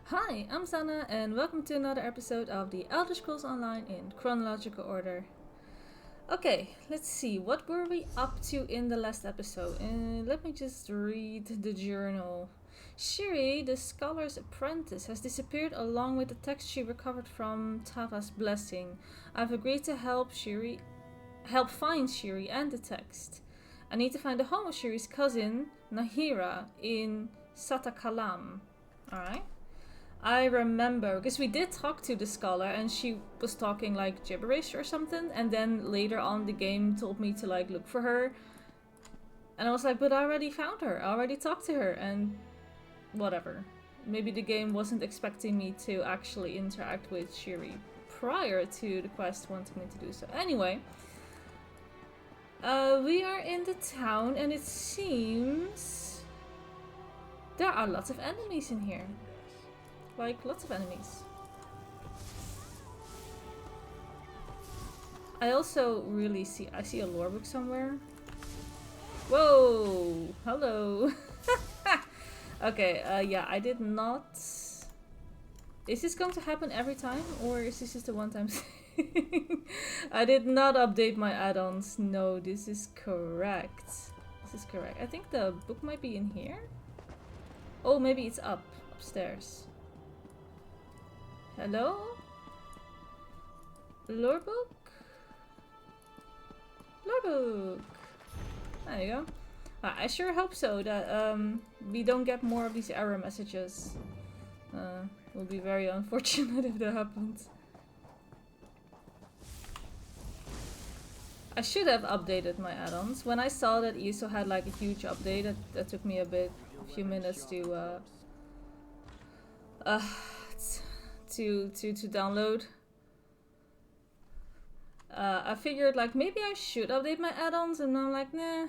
Hi, I'm Sana, and welcome to another episode of the Elder Scrolls Online in chronological order. Okay, let's see, what were we up to in the last episode? Let me just read the journal. Shiri, the scholar's apprentice, has disappeared along with the text she recovered from Tava's blessing. I've agreed to help find Shiri and the text. I need to find the home of Shiri's cousin, Nahira, in Satakalam. Alright. I remember because we did talk to the scholar and she was talking like gibberish or something, and then later on the game told me to like look for her, and I was like, but I already found her, I already talked to her, and whatever. Maybe the game wasn't expecting me to actually interact with Shiri prior to the quest wanting me to do so. Anyway, we are in the town and it seems there are lots of enemies in here. Like, lots of enemies. I also really see... I see a lore book somewhere. Whoa! Hello! Okay, yeah, I did not... Is this going to happen every time? Or is this just a one-time thing? I did not update my add-ons. No, this is correct. This is correct. I think the book might be in here? Oh, maybe it's upstairs. Hello? Lore book? Lore book! There you go. I sure hope so that we don't get more of these error messages. It will be very unfortunate if that happens. I should have updated my add-ons. When I saw that ESO had like a huge update, that took me a few minutes to download. I figured like maybe I should update my add-ons, and I'm like, nah,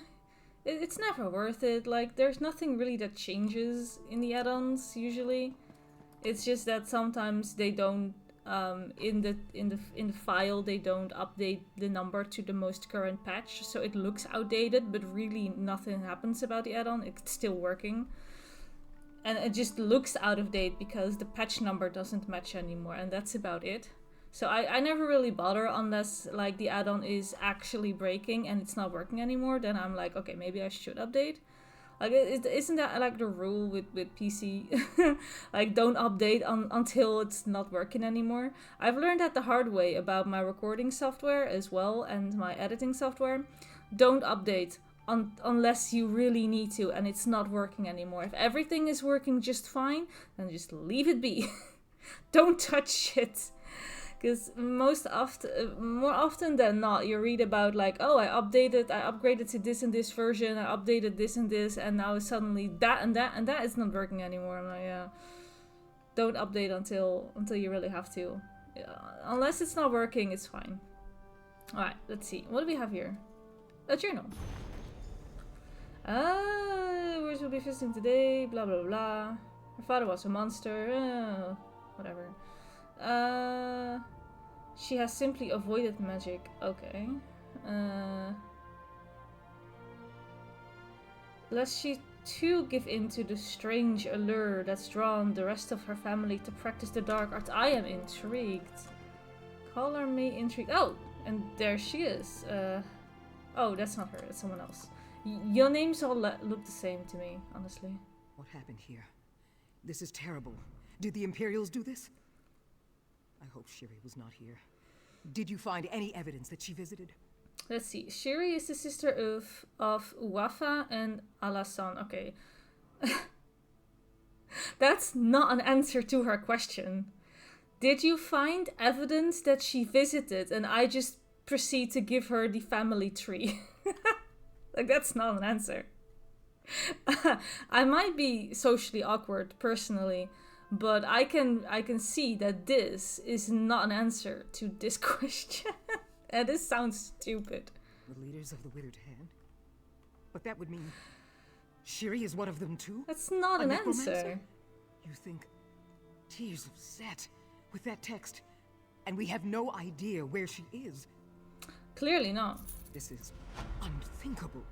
it's never worth it. Like, there's nothing really that changes in the add-ons usually. It's just that sometimes they don't in the file they don't update the number to the most current patch, so it looks outdated, but really nothing happens about the add-on. It's still working. And it just looks out of date because the patch number doesn't match anymore, and that's about it. So I never really bother unless like the add-on is actually breaking and it's not working anymore. Then I'm like, okay, maybe I should update. Like, isn't that like the rule with PC? Like, don't update until it's not working anymore. I've learned that the hard way about my recording software as well and my editing software. Don't update unless you really need to and it's not working anymore. If everything is working just fine, then just leave it be. Don't touch it. Because more often than not, you read about like, oh, I upgraded to this and this version, I updated this and this, and now suddenly that and that is not working anymore. I'm like, yeah, don't update until you really have to. Unless it's not working, it's fine. Alright, let's see. What do we have here? A journal. Where will be visiting today? Blah blah blah. Her father was a monster. Whatever. She has simply avoided magic. Okay. Lest she too give in to the strange allure that's drawn the rest of her family to practice the dark arts. I am intrigued. Color me intrigued. Oh, and there she is. Oh, that's not her. That's someone else. Your names all look the same to me, honestly. What happened here? This is terrible. Did the Imperials do this? I hope Shiri was not here. Did you find any evidence that she visited? Let's see. Shiri is the sister of Uwafa and Alasan. Okay. That's not an answer to her question. Did you find evidence that she visited and I just proceed to give her the family tree? Like, that's not an answer. I might be socially awkward personally, but I can see that this is not an answer to this question. And this sounds stupid. The leaders of the Withered Hand? But that would mean Shiri is one of them too? That's not an answer. You think Tears of Set with that text, and we have no idea where she is? Clearly not. This is unthinkable.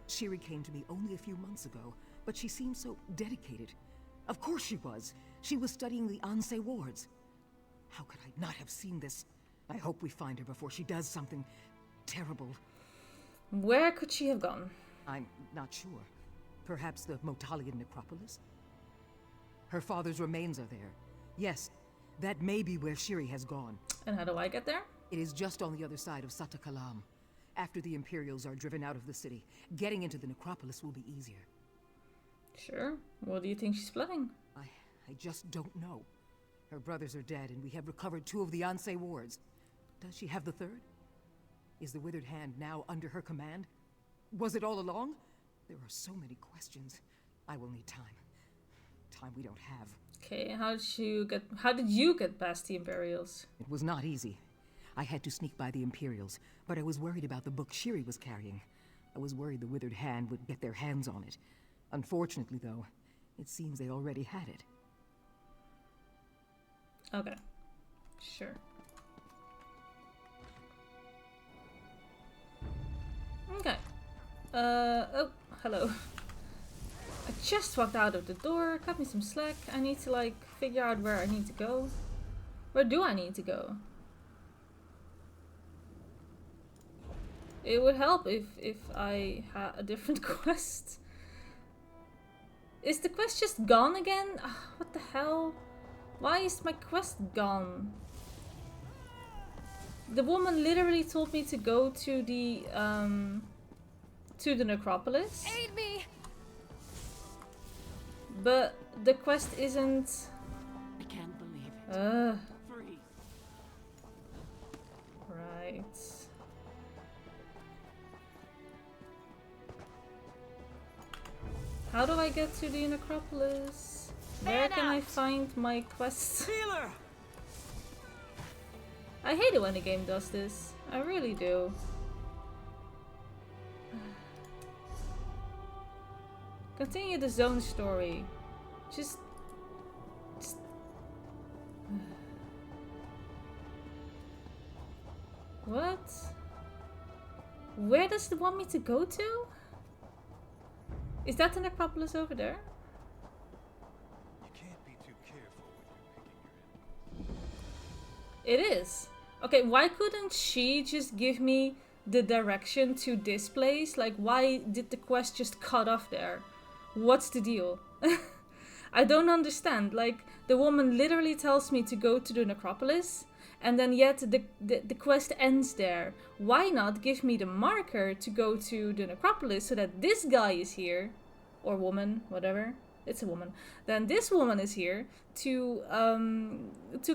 Shiri came to me only a few months ago, but she seemed so dedicated. Of course she was. She was studying the Anse wards. How could I not have seen this? I hope we find her before she does something terrible. Where could she have gone? I'm not sure. Perhaps the Motalian necropolis? Her father's remains are there. Yes, that may be where Shiri has gone. And how do I get there? It is just on the other side of Sata Kalam. After the Imperials are driven out of the city, getting into the necropolis will be easier. Sure. What do you think she's planning? I just don't know. Her brothers are dead, and we have recovered 2 of the Anse wards. Does she have the 3rd? Is the Withered Hand now under her command? Was it all along? There are so many questions. I will need time. Time we don't have. Okay, how did you get past the Imperials? It was not easy. I had to sneak by the Imperials, but I was worried about the book Shiri was carrying. I was worried the Withered Hand would get their hands on it. Unfortunately, though, it seems they already had it. Okay. Sure. Okay. Oh, hello. I just walked out of the door, cut me some slack. I need to, like, figure out where I need to go. Where do I need to go? It would help if I had a different quest. Is the quest just gone again? What the hell? Why is my quest gone? The woman literally told me to go to the necropolis. Aid me! But the quest isn't... I can't believe it. Free. Right. How do I get to the necropolis? Where can I find my quest? Healer! I hate it when a game does this. I really do. Continue the zone story. Just... What? Where does it want me to go to? Is that the necropolis over there? You can't be too careful when you're picking your It is. Okay, why couldn't she just give me the direction to this place? Like, why did the quest just cut off there? What's the deal? I don't understand. Like, the woman literally tells me to go to the necropolis, and then yet the quest ends there. Why not give me the marker to go to the necropolis so that this guy is here, or woman, whatever. It's a woman. Then this woman is here to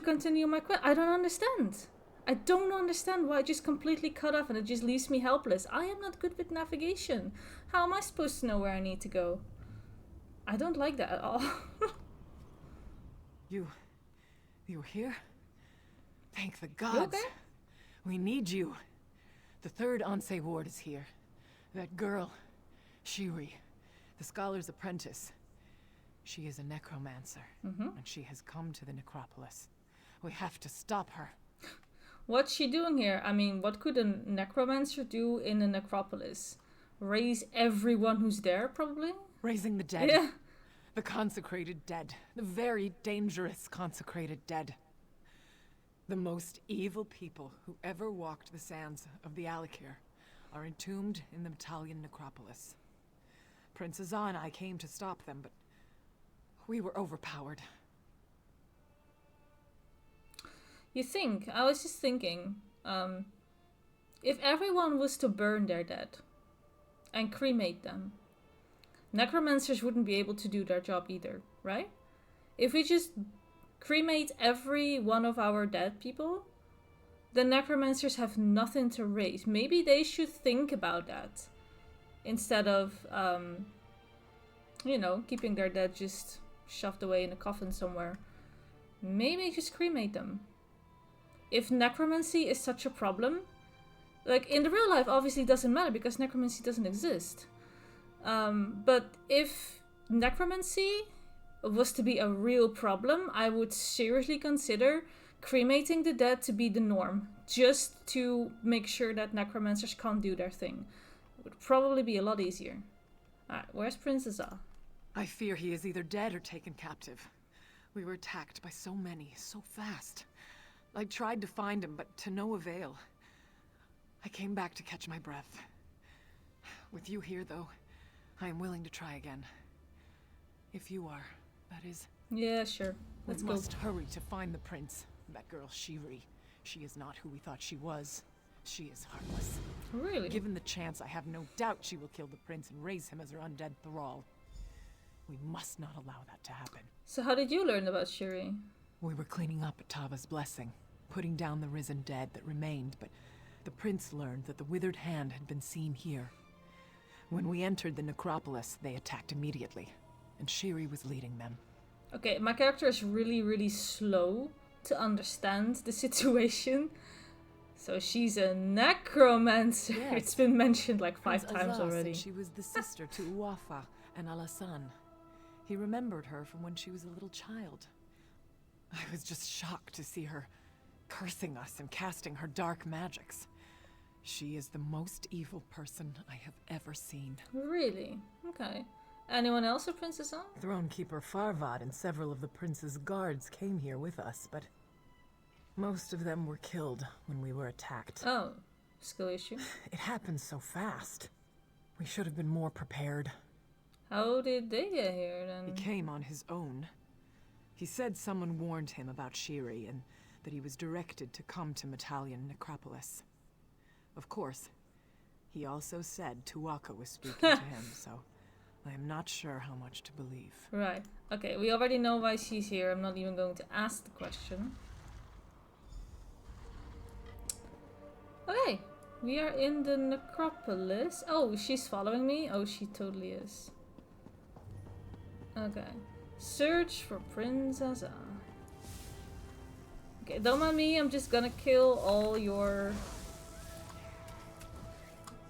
continue my quest. I don't understand. I don't understand why it just completely cut off and it just leaves me helpless. I am not good with navigation. How am I supposed to know where I need to go? I don't like that at all. You here? Thank the You gods. okay? We need you. The 3rd Anse ward is here. That girl, Shiri, the scholar's apprentice. She is a necromancer, and she has come to the necropolis. We have to stop her. What's she doing here? I mean, what could a necromancer do in a necropolis? Raise everyone who's there, probably? Raising the dead. Yeah. The consecrated dead. The very dangerous consecrated dead. The most evil people who ever walked the sands of the Alikir are entombed in the Motalian necropolis. Prince Azan and I came to stop them, but we were overpowered. You think, I was just thinking, if everyone was to burn their dead and cremate them, necromancers wouldn't be able to do their job either, right? If we just cremate every one of our dead people, the necromancers have nothing to raise. Maybe they should think about that instead of, you know, keeping their dead just shoved away in a coffin somewhere. Maybe just cremate them. If necromancy is such a problem, like in the real life obviously it doesn't matter because necromancy doesn't exist. But if necromancy was to be a real problem, I would seriously consider cremating the dead to be the norm, just to make sure that necromancers can't do their thing. It would probably be a lot easier. Alright, where's Princess A? I fear he is either dead or taken captive. We were attacked by so many, so fast. I tried to find him, but to no avail. I came back to catch my breath. With you here, though, I am willing to try again. If you are, that is. Yeah, sure. Let's we go. must hurry to find the prince. That girl, Shiri. She is not who we thought she was. She is heartless. Really? Given the chance, I have no doubt she will kill the prince and raise him as her undead thrall. We must not allow that to happen. So how did you learn about Shiri? We were cleaning up at Tava's blessing, putting down the risen dead that remained, but the prince learned that the withered hand had been seen here. When we entered the necropolis, they attacked immediately, and Shiri was leading them. Okay, my character is really, really slow to understand the situation. So she's a necromancer. Yes. It's been mentioned like Prince 5 times Azaz already. said she was the sister to Uafa and Alasan. He remembered her from when she was a little child. I was just shocked to see her cursing us and casting her dark magics. She is the most evil person I have ever seen. Really? Okay. Anyone else of Princess Anne? Thronekeeper Farvad and several of the prince's guards came here with us, but most of them were killed when we were attacked. Oh, skill issue. It happened so fast. We should have been more prepared. How did they get here He then? came on his own. He said someone warned him about Shiri and that he was directed to come to Metalian Necropolis. Of course, he also said Tuaka was speaking to him, so I am not sure how much to believe. Right. Okay, we already know why she's here. I'm not even going to ask the question. Okay, we are in the necropolis. Oh, she's following me? Oh, she totally is. Okay. Search for Prince Azaz. Okay, don't mind me. I'm just gonna kill all your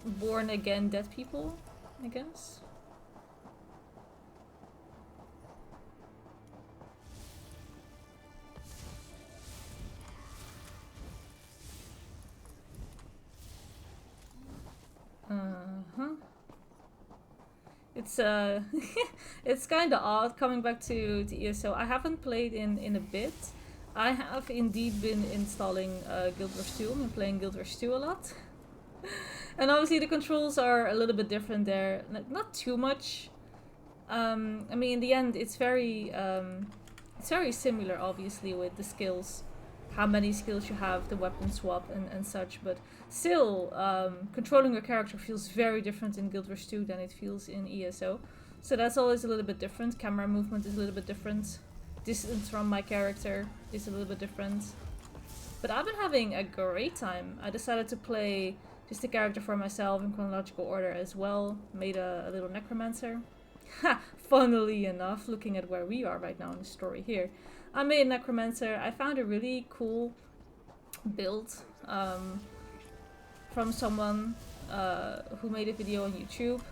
born again dead people, I guess. It's it's kind of odd coming back to ESO. I haven't played in a bit. I have indeed been installing Guild Wars 2. I've been playing Guild Wars 2 a lot. And obviously the controls are a little bit different there. Not too much. I mean, in the end, it's very similar, obviously, with the skills. How many skills you have, the weapon swap and such. But still, controlling your character feels very different in Guild Wars 2 than it feels in ESO. So that's always a little bit different. Camera movement is a little bit different. Distance from my character is a little bit different. But I've been having a great time. I decided to play just a character for myself in chronological order as well. Made a little necromancer. Ha! Funnily enough, looking at where we are right now in the story here. I made a necromancer. I found a really cool build from someone who made a video on YouTube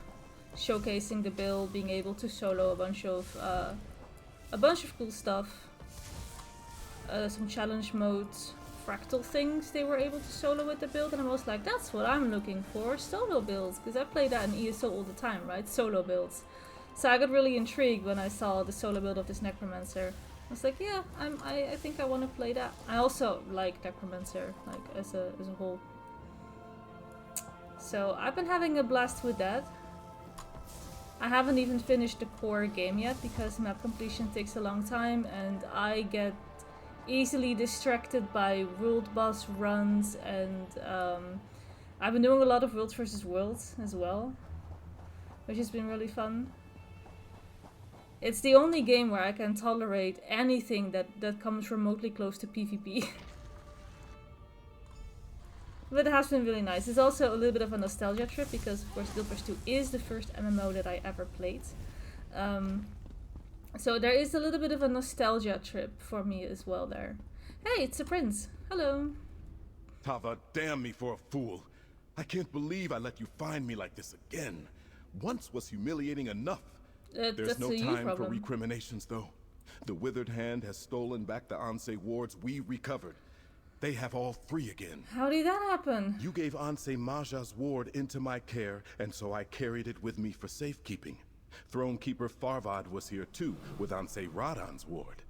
showcasing the build, being able to solo a bunch of cool stuff. Some challenge modes, fractal things they were able to solo with the build, and I was like, that's what I'm looking for, solo builds, because I play that in ESO all the time, right? Solo builds. So I got really intrigued when I saw the solo build of this necromancer. I was like, yeah, I think I want to play that. I also like necromancer, like as a whole. So I've been having a blast with that. I haven't even finished the core game yet because map completion takes a long time and I get easily distracted by world boss runs, and I've been doing a lot of worlds versus worlds as well, which has been really fun. It's the only game where I can tolerate anything that comes remotely close to PvP. But it has been really nice. It's also a little bit of a nostalgia trip because, of course, Guild Wars 2 is the first MMO that I ever played. So there is a little bit of a nostalgia trip for me as well there. Hey, it's a prince. Hello. Tava, damn me for a fool. I can't believe I let you find me like this again. Once was humiliating enough. There's That's no a you time for problem. recriminations, though. The Withered Hand has stolen back the Ansei wards we recovered. They have all 3 again. How did that happen? You gave Ansei Maja's ward into my care, and so I carried it with me for safekeeping. Thronekeeper Farvad was here too, with Ansei Radan's ward.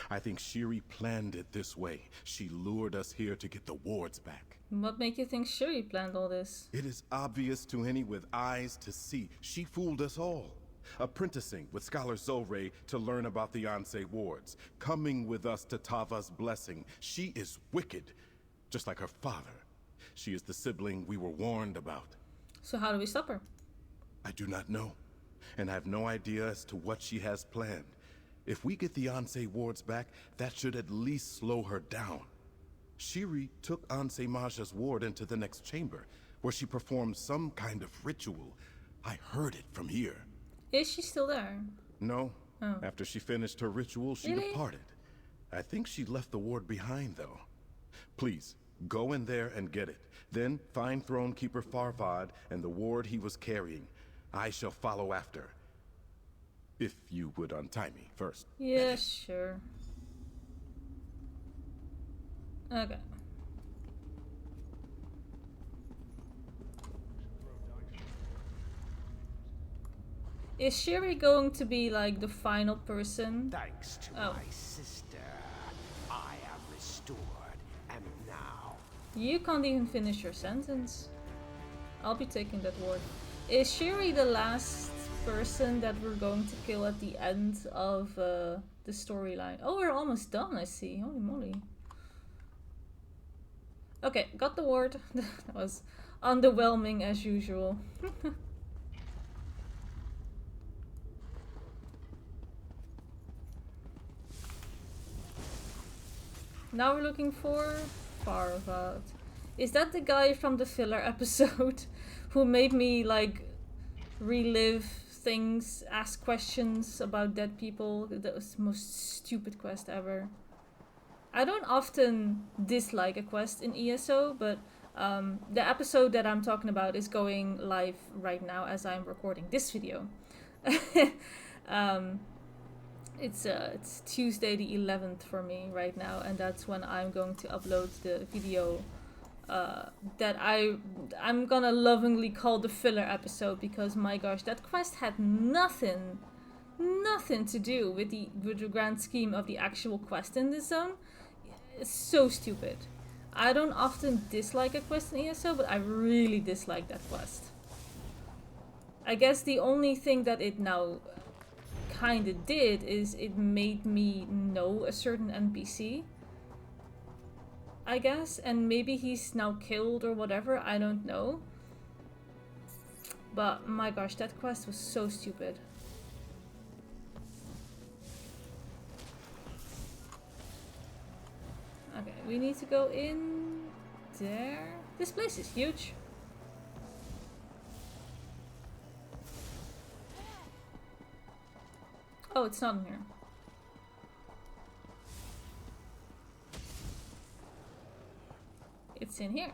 I think Shiri planned it this way. She lured us here to get the wards back. What make you think Shuri planned all this? It is obvious to any with eyes to see. She fooled us all. Apprenticing with Scholar Zolre to learn about the Ansei wards. Coming with us to Tava's blessing. She is wicked, just like her father. She is the sibling we were warned about. So how do we stop her? I do not know, and I have no idea as to what she has planned. If we get the Ansei wards back, that should at least slow her down. Shiri took Ansei Maja's ward into the next chamber, where she performed some kind of ritual. I heard it from here. Is she still there? No. Oh. After she finished her ritual, she Really? departed. I think she left the ward behind, though. Please, go in there and get it. Then find Thronekeeper Farvad and the ward he was carrying. I shall follow after. If you would untie me first. Yeah, sure. Okay. Is Shiri going to be like the final person? Thanks to Oh. my sister, I am restored, and now You can't even finish your sentence. I'll be taking that ward. Is Shiri the last person that we're going to kill at the end of the storyline? Oh, we're almost done, I see. Holy moly. Okay, got the ward. That was underwhelming as usual. Now we're looking for Farvad. Is that the guy from the filler episode who made me like relive things, ask questions about dead people? That was the most stupid quest ever. I don't often dislike a quest in ESO, but the episode that I'm talking about is going live right now as I'm recording this video. It's Tuesday the 11th for me right now, and that's when I'm going to upload the video that I'm gonna lovingly call the filler episode, because my gosh, that quest had nothing to do with the grand scheme of the actual quest in this zone. It's so stupid. I don't often dislike a quest in ESO, but I really dislike that quest. I guess the only thing that it now kinda did is it made me know a certain NPC, I guess, and maybe he's now killed or whatever, I don't know. But my gosh, that quest was so stupid. Okay, we need to go in there. This place is huge. Oh, it's not in here. It's in here.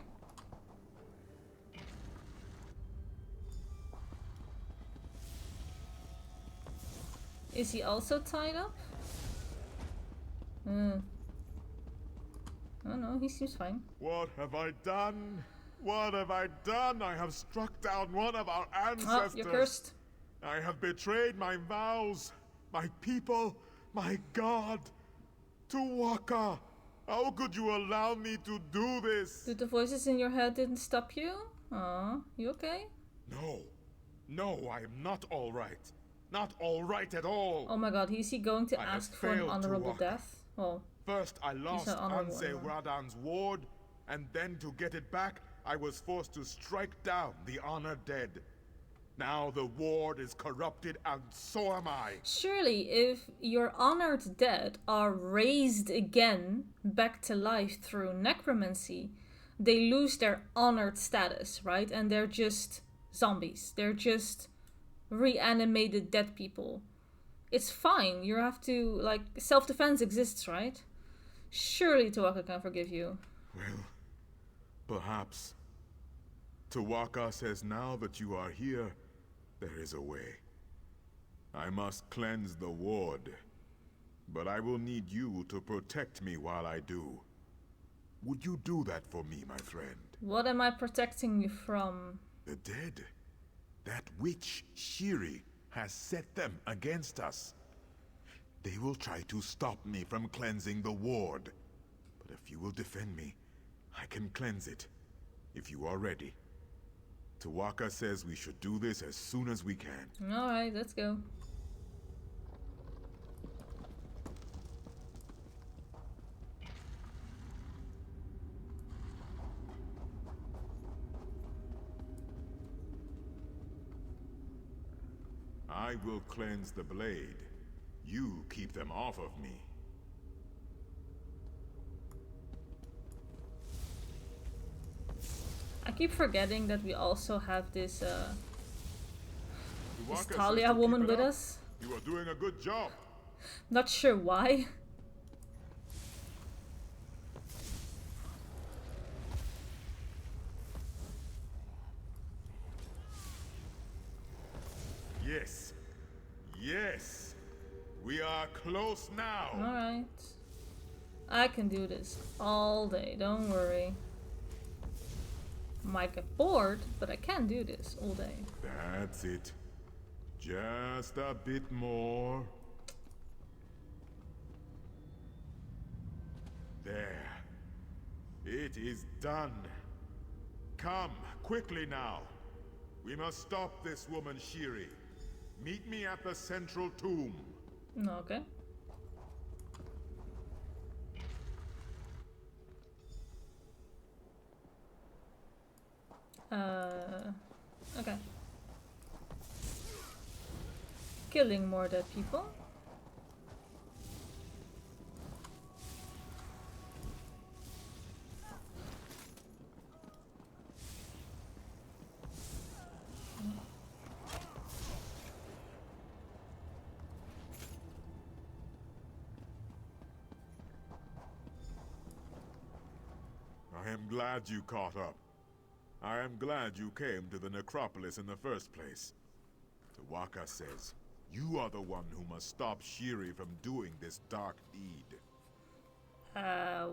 Is he also tied up? Oh no, he seems fine. What have I done? What have I done? I have struck down one of our Oh, ancestors. you're cursed. I have betrayed my vows, my people, my God. Tuwaka, how could you allow me to do this? Dude, the voices in your head didn't stop you? Aw, you okay? No, I am not all right. Not all right at all. Oh my god, is he going to I have ask for an failed to honorable walk. death? Well, First, I lost an honorable Ansei one. Radan's ward, and then to get it back, I was forced to strike down the honored dead. Now the ward is corrupted, and so am I. surely if your honored dead are raised again back to life through necromancy, they lose their honored status, right? And they're just zombies. They're just reanimated dead people. It's fine. You have to, like, self-defense exists, right? Surely Tuwaka can forgive you. Well, perhaps. Tawaka says now that you are here, there is a way. I must cleanse the ward, but I will need you to protect me while I do. Would you do that for me, my friend? What am I protecting you from? The dead. That witch, Shiri, has set them against us. They will try to stop me from cleansing the ward. But if you will defend me, I can cleanse it. If you are ready. Tawaka says we should do this as soon as we can. Alright, let's go. I will cleanse the blade. You keep them off of me. I keep forgetting that we also have this Tawaka says Talia to woman keep it with up. us. You are doing a good job. Not sure why. Yes. Yes. We are close now. Alright. I can do this all day, don't worry. Might get bored, but I can do this all day. That's it. Just a bit more. There. It is done. Come, quickly now. We must stop this woman, Shiri. Meet me at the central tomb. Okay. Okay. Killing more dead people. I am glad you caught up. I am glad you came to the necropolis in the first place. Tawaka says, you are the one who must stop Shiri from doing this dark deed.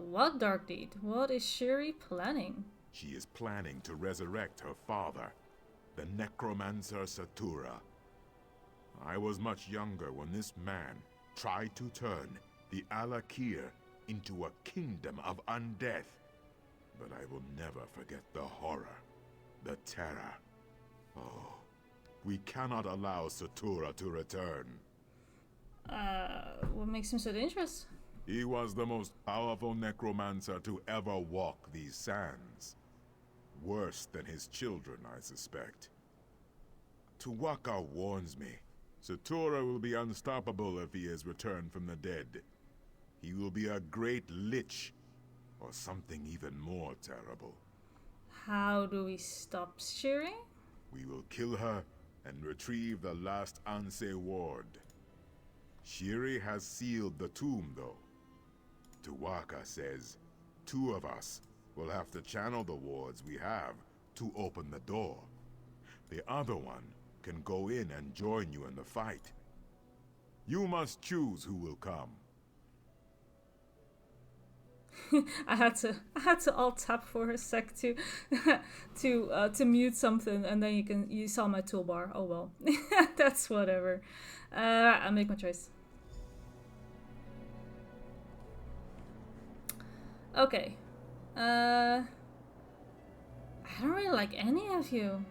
What dark deed? What is Shiri planning? She is planning to resurrect her father, the necromancer Satura. I was much younger when this man tried to turn the Alakir into a kingdom of undeath. But I will never forget the horror, the terror. Oh, we cannot allow Satura to return. What makes him so dangerous? He was the most powerful necromancer to ever walk these sands. Worse than his children, I suspect. Tawaka warns me. Satura will be unstoppable if he is returned from the dead. He will be a great lich, or something even more terrible. How do we stop Shiri? We will kill her and retrieve the last Anse ward. Shiri has sealed the tomb, though. Tawaka says 2 of us will have to channel the wards we have to open the door. The other one can go in and join you in the fight. You must choose who will come. I had to alt tab for a sec to to mute something, and then you saw my toolbar. Oh well, that's whatever. I'll make my choice. Okay. I don't really like any of you.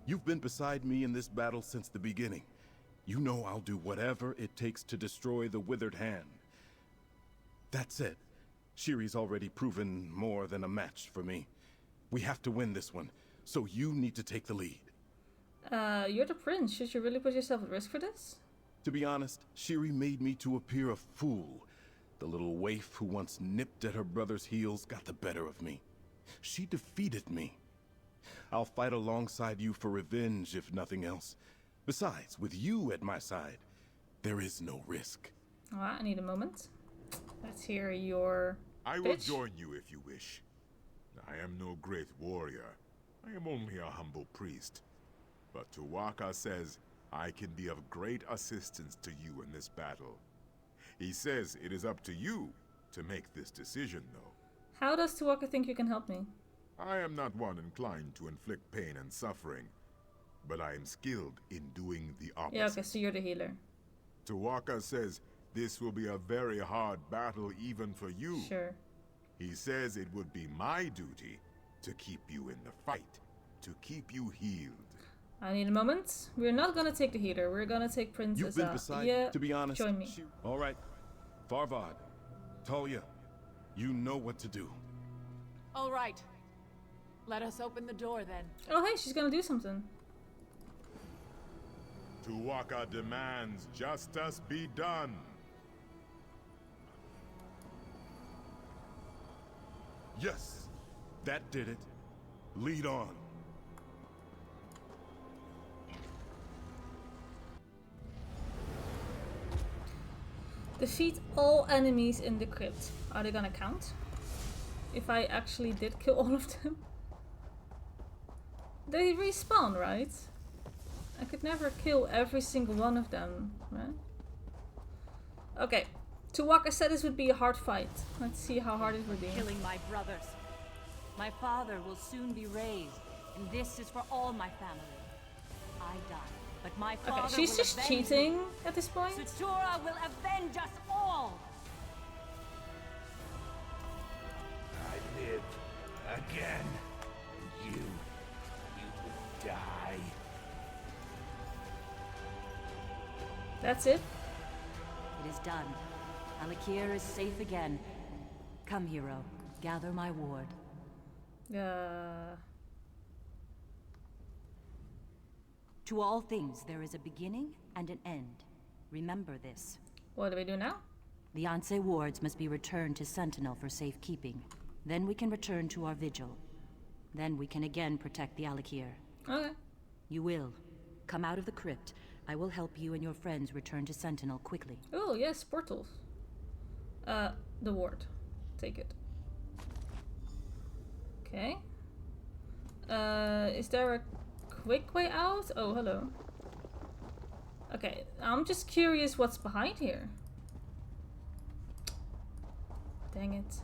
You've been beside me in this battle since the beginning. You know I'll do whatever it takes to destroy the Withered Hand. That said, Shiri's already proven more than a match for me. We have to win this one, so you need to take the lead. You're the prince. Should you really put yourself at risk for this? To be honest, Shiri made me to appear a fool. The little waif who once nipped at her brother's heels got the better of me. She defeated me. I'll fight alongside you for revenge, if nothing else. Besides, with you at my side, there is no risk. Alright, I need a moment. Let's hear your I will pitch. join you if you wish. I am no great warrior. I am only a humble priest. But Tawaka says I can be of great assistance to you in this battle. He says it is up to you to make this decision, though. How does Tawaka think you can help me? I am not one inclined to inflict pain and suffering. but I am skilled in doing the opposite. Yeah, okay, so you're the healer. Tawaka says this will be a very hard battle even for you. Sure. He says it would be my duty to keep you in the fight, to keep you healed. I need a moment. We're not gonna take the healer. We're gonna take Princess. You've been beside yeah, me, to be honest. join me. All right. Farvad, Talia, you know what to do. All right. Let us open the door then. Oh, hey, she's gonna do something. Tuwaka demands justice be done. Yes, that did it. Lead on. Defeat all enemies in the crypt. Are they gonna count? If I actually did kill all of them? They respawn, right? I could never kill every single one of them, right? Okay. Tuwaka said this would be a hard fight. Let's see how hard it would be. Killing my brothers. My father will soon be raised, and this is for all my family. I died, but my father Okay, she's will just avenge cheating me. at this point. Sutura will avenge us all. I live again. And you will die. That's it. It is done. Alakir is safe again. Come, hero. Gather my ward. To all things, there is a beginning and an end. Remember this. What do we do now? The Anse wards must be returned to Sentinel for safekeeping. Then we can return to our vigil. Then we can again protect the Alakir. Okay. You will. Come out of the crypt. I will help you and your friends return to Sentinel quickly. Oh, yes, portals. The ward. Take it. Okay. Is there a quick way out? Oh, hello. Okay, I'm just curious what's behind here. Dang it.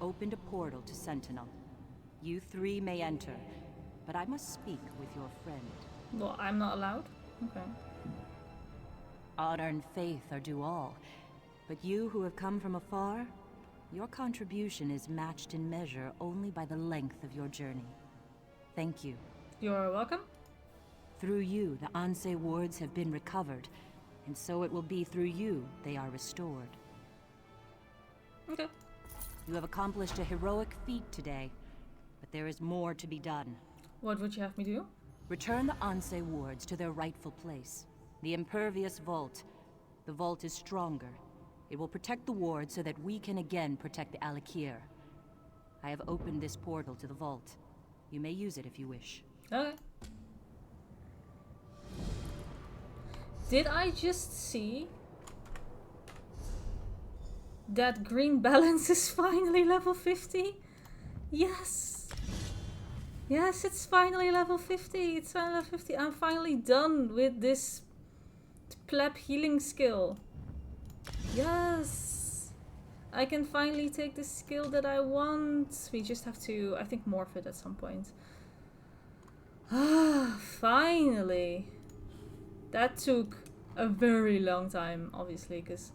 Opened a portal to Sentinel. You three may enter, but I must speak with your friend. Well, I'm not allowed? Okay. Honor and faith are due all, but you who have come from afar, your contribution is matched in measure only by the length of your journey. Thank you. You're welcome. Through you, the Anse wards have been recovered, and so it will be through you they are restored. Okay. You have accomplished a heroic feat today, but there is more to be done. What would you have me do? Return the Anse wards to their rightful place. The impervious vault. The vault is stronger. It will protect the ward so that we can again protect the Alakir. I have opened this portal to the vault. You may use it if you wish. Okay. Did I just see that green balance is finally level 50? Yes! Yes, it's finally level 50. It's finally level 50. I'm finally done with this pleb healing skill. Yes! I can finally take the skill that I want. We just have to, I think, morph it at some point. Ah, finally! That took a very long time, obviously, because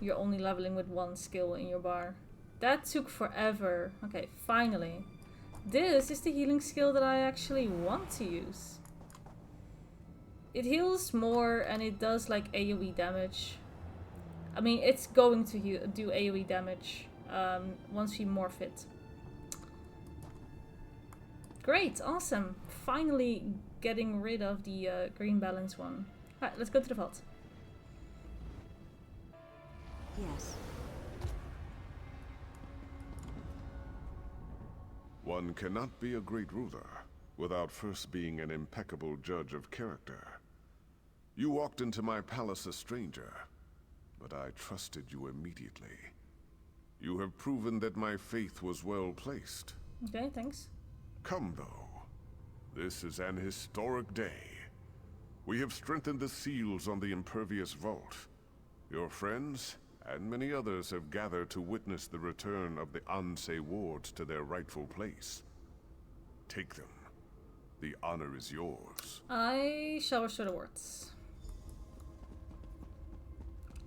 you're only leveling with one skill in your bar. That took forever. Okay, finally. This is the healing skill that I actually want to use. It heals more and it does like AoE damage. I mean, it's going to do AoE damage once we morph it. Great, awesome. Finally getting rid of the green balance one. Alright, let's go to the vault. Yes. One cannot be a great ruler without first being an impeccable judge of character. You walked into my palace a stranger, but I trusted you immediately. You have proven that my faith was well placed. Okay, thanks. Come, though. This is an historic day. We have strengthened the seals on the impervious vault. Your friends and many others have gathered to witness the return of the Ansei wards to their rightful place. Take them. The honor is yours. I shall restore the wards.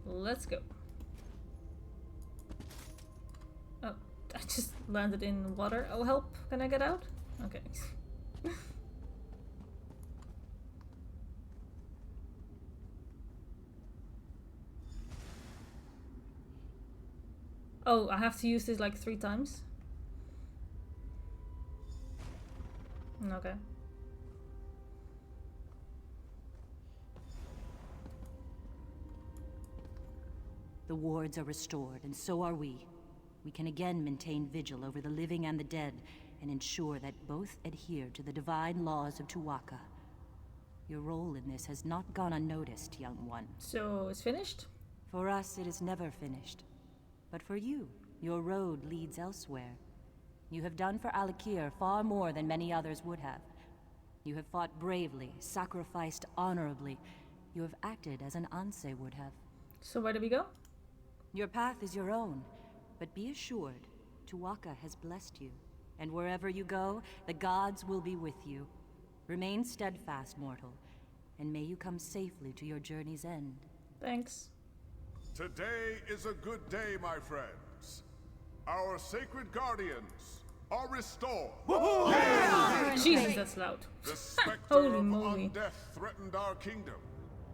Let's go. Oh, I just landed in water. Oh, help. Can I get out? Okay. Oh, I have to use this like 3 times? Okay. The wards are restored, and so are we. We can again maintain vigil over the living and the dead, and ensure that both adhere to the divine laws of Tuwaka. Your role in this has not gone unnoticed, young one. So, it's finished? For us, it is never finished. But for you, your road leads elsewhere. You have done for Alakir far more than many others would have. You have fought bravely, sacrificed honorably. You have acted as an Ansei would have. So where do we go? Your path is your own, but be assured, Tuwaka has blessed you. And wherever you go, the gods will be with you. Remain steadfast, mortal, and may you come safely to your journey's end. Thanks. Today is a good day, my friends. Our sacred guardians are restored. Jesus, that's loud. The specter Holy of moly. undeath threatened our kingdom,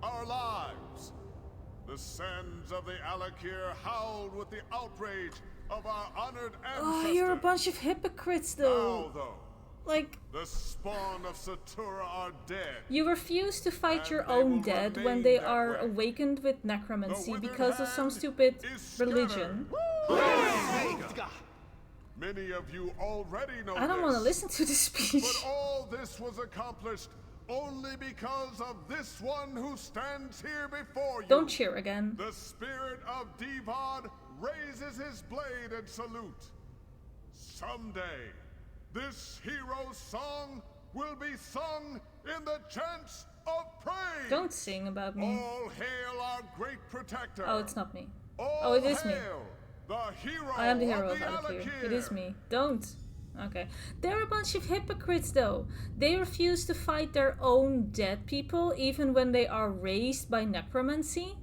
our lives. The sands of the Alakir howled with the outrage of our honored ancestors. Oh, you're a bunch of hypocrites, though. Now, though, Like, the spawn of Satura are dead. you refuse to fight And your they own will dead when remain they that are way. awakened with necromancy The withered because of some hand stupid is religion. Many of you already know I don't want to this. listen to this speech. But all this was accomplished only because of this one who stands here before you. Don't cheer again. The spirit of Devon raises his blade and salute. Someday, this hero's song will be sung in the chants of praise. Don't sing about me. All hail our great protector. Oh, it's not me. All Oh, it is me. hail the hero I am the hero of the Alakir. It is me. Don't. Okay. They're a bunch of hypocrites, though. They refuse to fight their own dead people, even when they are raised by necromancy.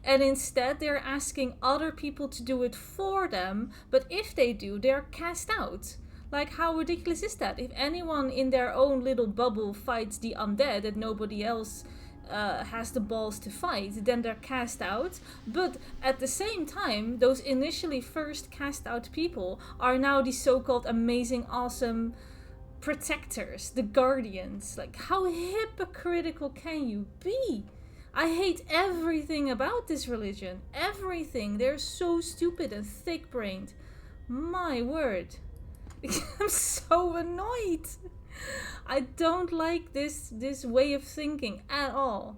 And instead, they're asking other people to do it for them, but if they do, they're cast out. Like, how ridiculous is that? If anyone in their own little bubble fights the undead and nobody else has the balls to fight, then they're cast out. But at the same time, those initially first cast out people are now the so-called amazing, awesome protectors, the guardians. Like, how hypocritical can you be? I hate everything about this religion. Everything. They're so stupid and thick-brained. My word. I'm so annoyed. I don't like this way of thinking at all.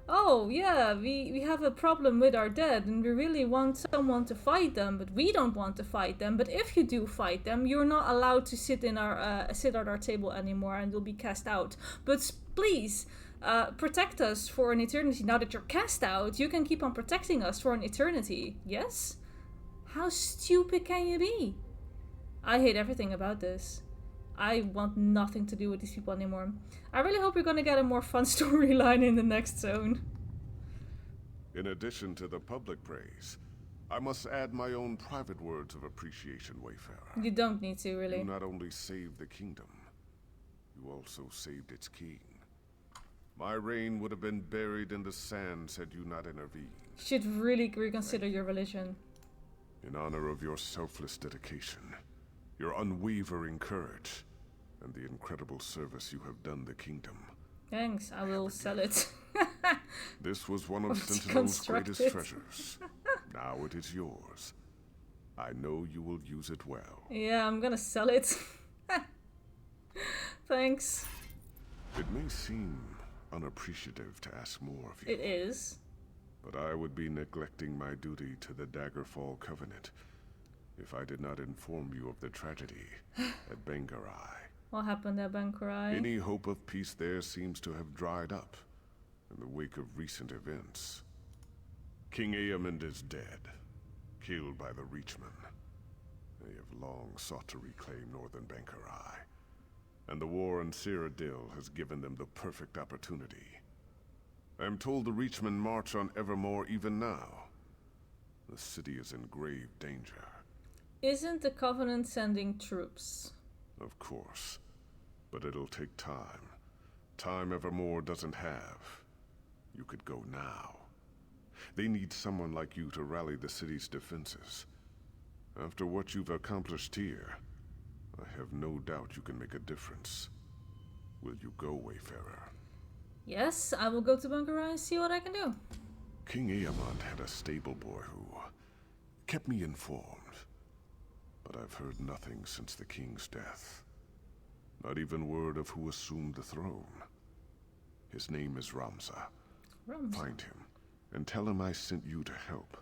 Oh yeah, we have a problem with our dead and we really want someone to fight them, but we don't want to fight them. But if you do fight them, you're not allowed to sit at our table anymore and you'll be cast out. But please, protect us for an eternity. Now that you're cast out, you can keep on protecting us for an eternity. Yes? How stupid can you be? I hate everything about this. I want nothing to do with these people anymore. I really hope we're gonna get a more fun storyline in the next zone. In addition to the public praise, I must add my own private words of appreciation, Wayfarer. You don't need to, really. You not only saved the kingdom, you also saved its king. My reign would have been buried in the sands had you not intervened. You should really reconsider your religion. In honor of your selfless dedication, your unwavering courage, and the incredible service you have done the kingdom. Thanks, I will sell it. This was one of Or Sentinel's deconstruct greatest it. treasures. Now it is yours. I know you will use it well. Yeah, I'm gonna sell it. Thanks. It may seem unappreciative to ask more of you. It is. But I would be neglecting my duty to the Daggerfall Covenant if I did not inform you of the tragedy at Bangarai. What happened at Bankarai? Any hope of peace there seems to have dried up in the wake of recent events. King Aemond is dead, killed by the Reachmen. They have long sought to reclaim northern Bankarai, and the war in Cyrodiil has given them the perfect opportunity. I am told the Reachmen march on Evermore even now. The city is in grave danger. Isn't the Covenant sending troops? Of course. But it'll take time. Time Evermore doesn't have. You could go now. They need someone like you to rally the city's defenses. After what you've accomplished here, I have no doubt you can make a difference. Will you go, Wayfarer? Yes, I will go to Bankarai and see what I can do. King Aemond had a stable boy who kept me informed. But I've heard nothing since the king's death. Not even word of who assumed the throne. His name is Ramza. Find him, and tell him I sent you to help.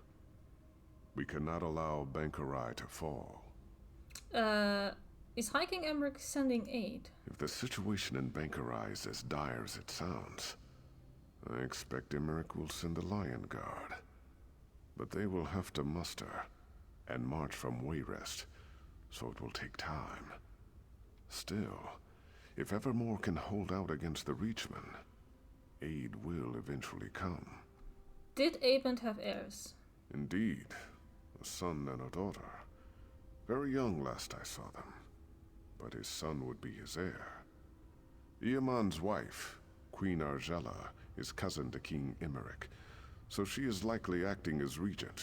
We cannot allow Bankarai to fall. Is High King Emmerich sending aid? If the situation in Bankarai is as dire as it sounds, I expect Emmerich will send the Lion Guard. But they will have to muster and march from Wayrest, so it will take time. Still, if Evermore can hold out against the Reachmen, aid will eventually come. Did Aemond have heirs? Indeed, a son and a daughter. Very young last I saw them, but his son would be his heir. Aemond's wife, Queen Argella, is cousin to King Emmerich, so she is likely acting as regent.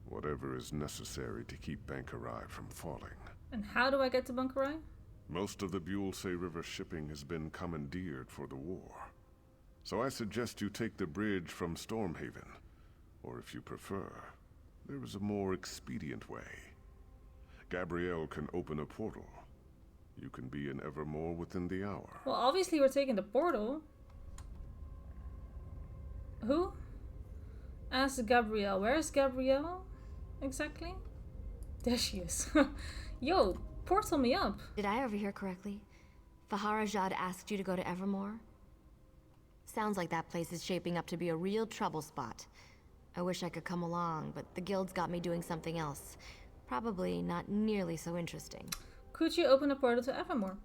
Whatever is necessary to keep Bankarai from falling. And how do I get to Bankarai? Most of the Buellsay River shipping has been commandeered for the war. So I suggest you take the bridge from Stormhaven. Or if you prefer, there is a more expedient way. Gabrielle can open a portal. You can be in Evermore within the hour. Well, obviously we're taking the portal. Who? Ask Gabrielle. Where is Gabrielle? Exactly? There she is. Yo, portal me up. Did I overhear correctly? Faharajad asked you to go to Evermore? Sounds like that place is shaping up to be a real trouble spot. I wish I could come along, but the guild's got me doing something else. Probably not nearly so interesting. Could you open a portal to Evermore?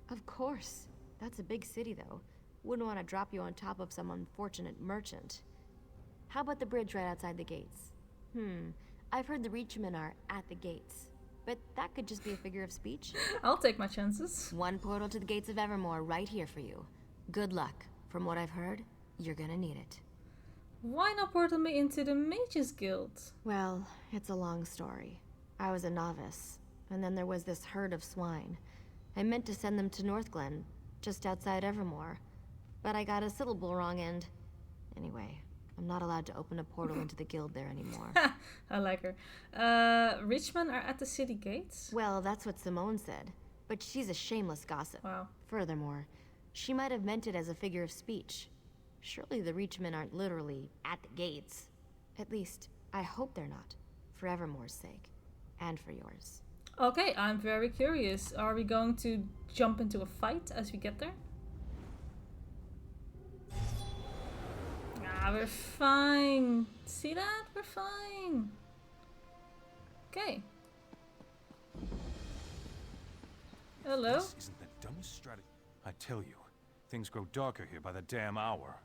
Of course. That's a big city, though. Wouldn't want to drop you on top of some unfortunate merchant. How about the bridge right outside the gates? I've heard the Reachmen are at the gates. But that could just be a figure of speech. I'll take my chances. One portal to the gates of Evermore right here for you. Good luck. From what I've heard, you're gonna need it. Why not portal me into the Mages Guild? Well, it's a long story. I was a novice, and then there was this herd of swine. I meant to send them to Northglen, just outside Evermore, but I got a syllable wrong and... Anyway, I'm not allowed to open a portal into the guild there anymore. I like her. Reachmen are at the city gates? Well, that's what Simone said, but she's a shameless gossip. Wow. Furthermore, she might have meant it as a figure of speech. Surely the Reachmen aren't literally at the gates. At least, I hope they're not. For Evermore's sake. And for yours. Okay, I'm very curious. Are we going to jump into a fight as we get there? Ah, we're fine. See that? We're fine. Okay. Hello? This isn't the dumbest strategy. I tell you, things grow darker here by the damn hour.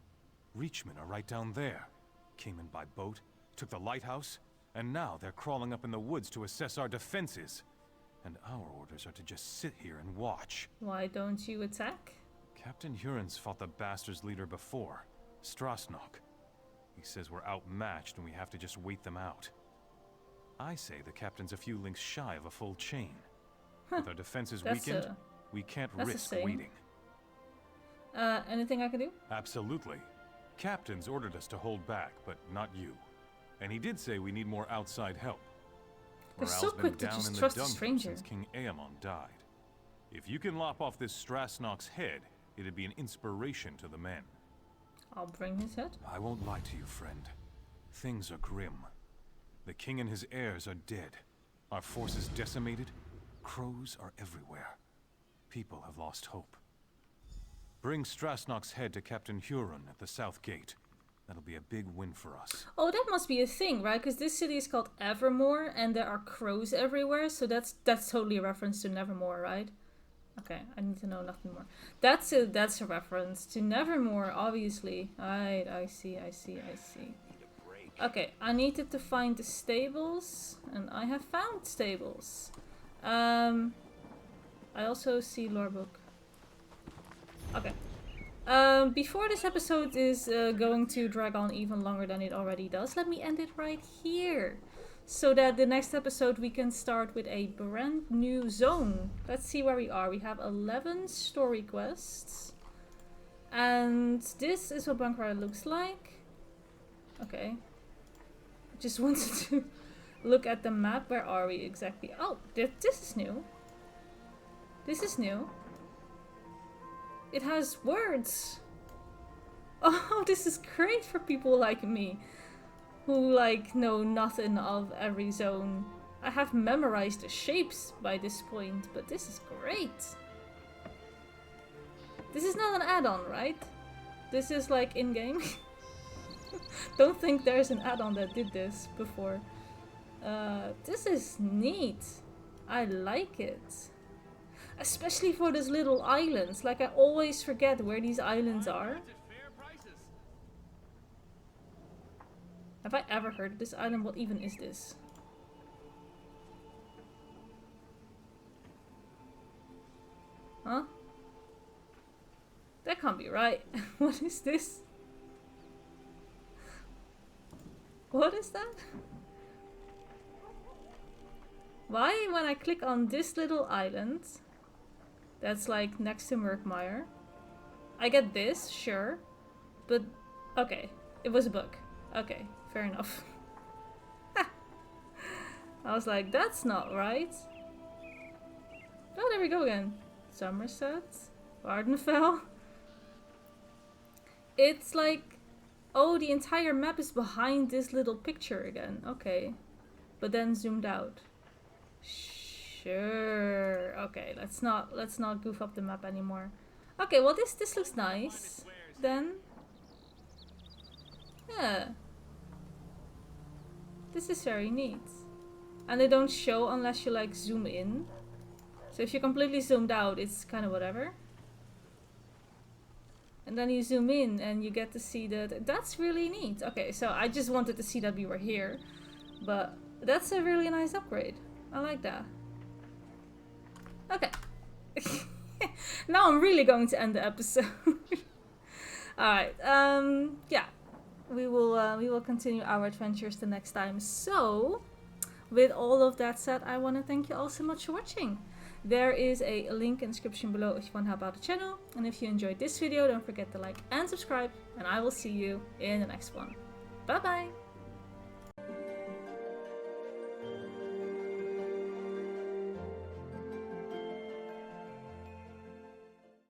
Reachmen are right down there. Came in by boat, took the lighthouse, and now they're crawling up in the woods to assess our defenses. And our orders are to just sit here and watch. Why don't you attack? Captain Huron's fought the bastards' leader before, Strasnock. He says we're outmatched and we have to just wait them out. I say the captain's a few links shy of a full chain. With our defenses weakened, we can't risk waiting. Anything I can do? Absolutely. Captain's ordered us to hold back, but not you. And he did say we need more outside help. They're so quick to just trust a stranger. Since King Aemon died. If you can lop off this Strasnock's head, it'd be an inspiration to the men. I'll bring his head. I won't lie to you, friend. Things are grim. The king and his heirs are dead. Our forces decimated. Crows are everywhere. People have lost hope. Bring Strasnok's head to Captain Huron at the south gate. That'll be a big win for us. Oh, that must be a thing, right? Because this city is called Evermore, and there are crows everywhere, so that's totally a reference to Nevermore, right? Okay, I need to know nothing more. That's a reference to Nevermore, obviously. I see. Okay, I needed to find the stables, and I have found stables. I also see lore book. Okay. Before this episode is going to drag on even longer than it already does, let me end it right here. So that the next episode we can start with a brand new zone. Let's see where we are. We have 11 story quests. And this is what Bankra looks like. Okay. Just wanted to look at the map. Where are we exactly? Oh, this is new. This is new. It has words. Oh, this is great for people like me, who like know nothing of every zone. I have memorized the shapes by this point, but this is great. This is not an add-on, right? This is like in-game. Don't think there's an add-on that did this before. This is neat. I like it. Especially for those little islands. Like, I always forget where these islands are. Have I ever heard of this island? What even is this? Huh? That can't be right. What is this? What is that? Why, when I click on this little island, that's like next to Murkmire, I get this, sure. But, okay. It was a bug. Okay, fair enough. I was like, that's not right. Oh, there we go again. Somerset. Vardenfell. It's like, oh, the entire map is behind this little picture again. Okay. But then zoomed out. Sure. Okay, let's not goof up the map anymore. Okay, well this looks nice. Then. Yeah. This is very neat. And they don't show unless you like zoom in. So if you're completely zoomed out, it's kind of whatever. And then you zoom in and you get to see that. That's really neat. Okay, so I just wanted to see that we were here. But that's a really nice upgrade. I like that. Okay. Now I'm really going to end the episode. Alright, yeah. We will continue our adventures the next time. So, with all of that said, I want to thank you all so much for watching. There is a link in the description below if you want to help out the channel. And if you enjoyed this video, don't forget to like and subscribe. And I will see you in the next one. Bye bye!